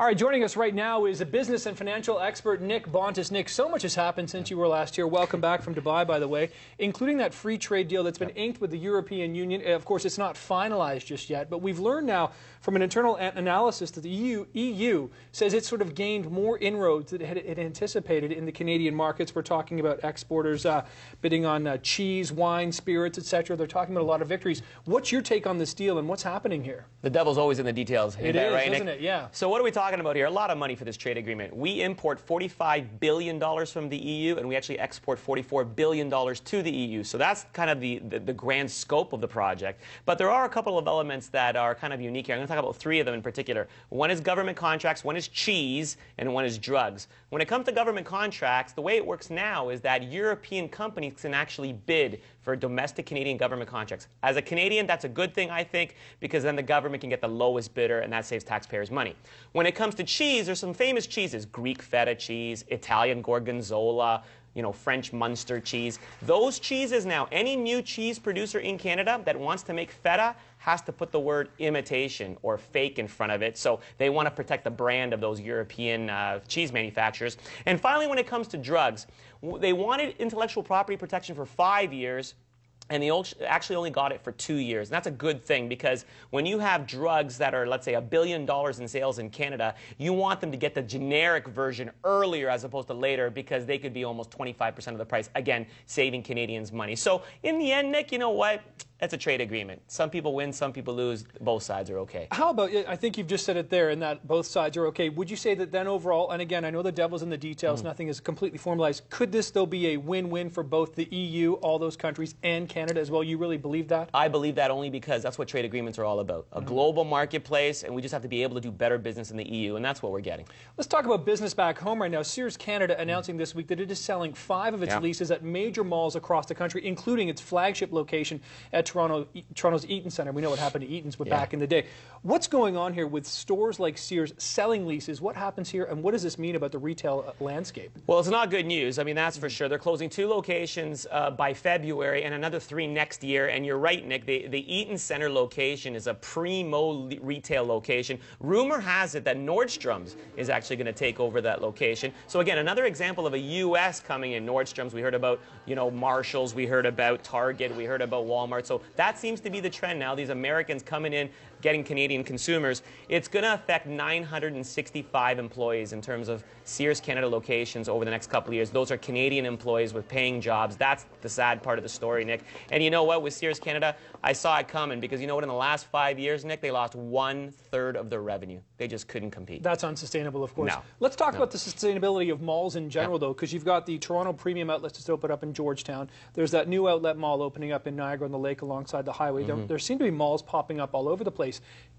All right, joining us right now is a business and financial expert, Nick Bontis. Nick, so much has happened since you were last here. Welcome back from Dubai, by the way, including that free trade deal that's been inked with the European Union. Of course, it's not finalized just yet, but we've learned now from an internal analysis that the EU says it's sort of gained more inroads than it anticipated in the Canadian markets. We're talking about exporters bidding on cheese, wine, spirits, etc. They're talking about a lot of victories. What's your take on this deal and what's happening here? The devil's always in the details. It is, right, isn't Nick? it? Yeah. So what are we talking about here? A lot of money for this trade agreement. We import $45 billion from the EU, and we actually export $44 billion to the EU. So that's kind of the grand scope of the project. But there are a couple of elements that are kind of unique here. I'm going to talk about three of them in particular. One is government contracts, one is cheese, and one is drugs. When it comes to government contracts, the way it works now is that European companies can actually bid for domestic Canadian government contracts. As a Canadian, that's a good thing, I think, because then the government can get the lowest bidder, and that saves taxpayers money. When it comes to cheese, there's some famous cheeses: Greek feta cheese, Italian gorgonzola, French Munster cheese. Those cheeses now, any new cheese producer in Canada that wants to make feta has to put the word imitation or fake in front of it. So they want to protect the brand of those European cheese manufacturers. And finally, when it comes to drugs, they wanted intellectual property protection for 5 years. And they actually only got it for 2 years. And that's a good thing, because when you have drugs that are, let's say, $1 billion in sales in Canada, you want them to get the generic version earlier as opposed to later, because they could be almost 25% of the price, again, saving Canadians money. So in the end, Nick, you know what? That's a trade agreement. Some people win, some people lose. Both sides are okay. How about, I think you've just said it there, in that both sides are okay. Would you say that then overall, and again, I know the devil's in the details, nothing is completely formalized, could this though be a win-win for both the EU, all those countries, and Canada as well? You really believe that? I believe that only because that's what trade agreements are all about. A global marketplace, and we just have to be able to do better business in the EU, and that's what we're getting. Let's talk about business back home right now. Sears Canada announcing this week that it is selling 5 of its leases at major malls across the country, including its flagship location at Toronto's Eaton Centre. We know what happened to Eaton's back in the day. What's going on here with stores like Sears selling leases? What happens here, and what does this mean about the retail landscape? Well, it's not good news. I mean, that's for sure. They're closing 2 locations by February and another 3 next year. And you're right, Nick, the Eaton Centre location is a primo retail location. Rumor has it that Nordstrom's is actually going to take over that location. So again, another example of a U.S. coming in. Nordstrom's, we heard about, Marshall's, we heard about Target, we heard about Walmart. So that seems to be the trend now. These Americans coming in, getting Canadian consumers. It's going to affect 965 employees in terms of Sears Canada locations over the next couple of years. Those are Canadian employees with paying jobs. That's the sad part of the story, Nick. And you know what? With Sears Canada, I saw it coming, because you know what? In the last 5 years, Nick, they lost 1/3 of their revenue. They just couldn't compete. That's unsustainable, of course. No. Let's talk about the sustainability of malls in general, though, because you've got the Toronto Premium Outlets just opened up in Georgetown. There's that new outlet mall opening up in Niagara-on-the-Lake alongside the highway. There seem to be malls popping up all over the place.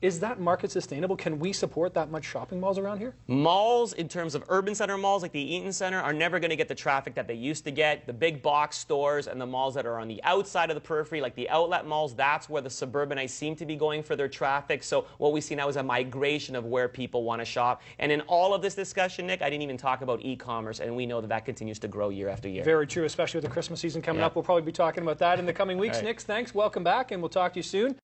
Is that market sustainable? Can we support that much shopping malls around here? Malls, in terms of urban center malls like the Eaton Centre, are never going to get the traffic that they used to get. The big box stores and the malls that are on the outside of the periphery, like the outlet malls, that's where the suburbanites seem to be going for their traffic. So what we see now is a migration of where people want to shop. And in all of this discussion, Nick, I didn't even talk about e-commerce, and we know that that continues to grow year after year. Very true, especially with the Christmas season coming up. We'll probably be talking about that in the coming weeks. Nick, thanks. Welcome back, and we'll talk to you soon.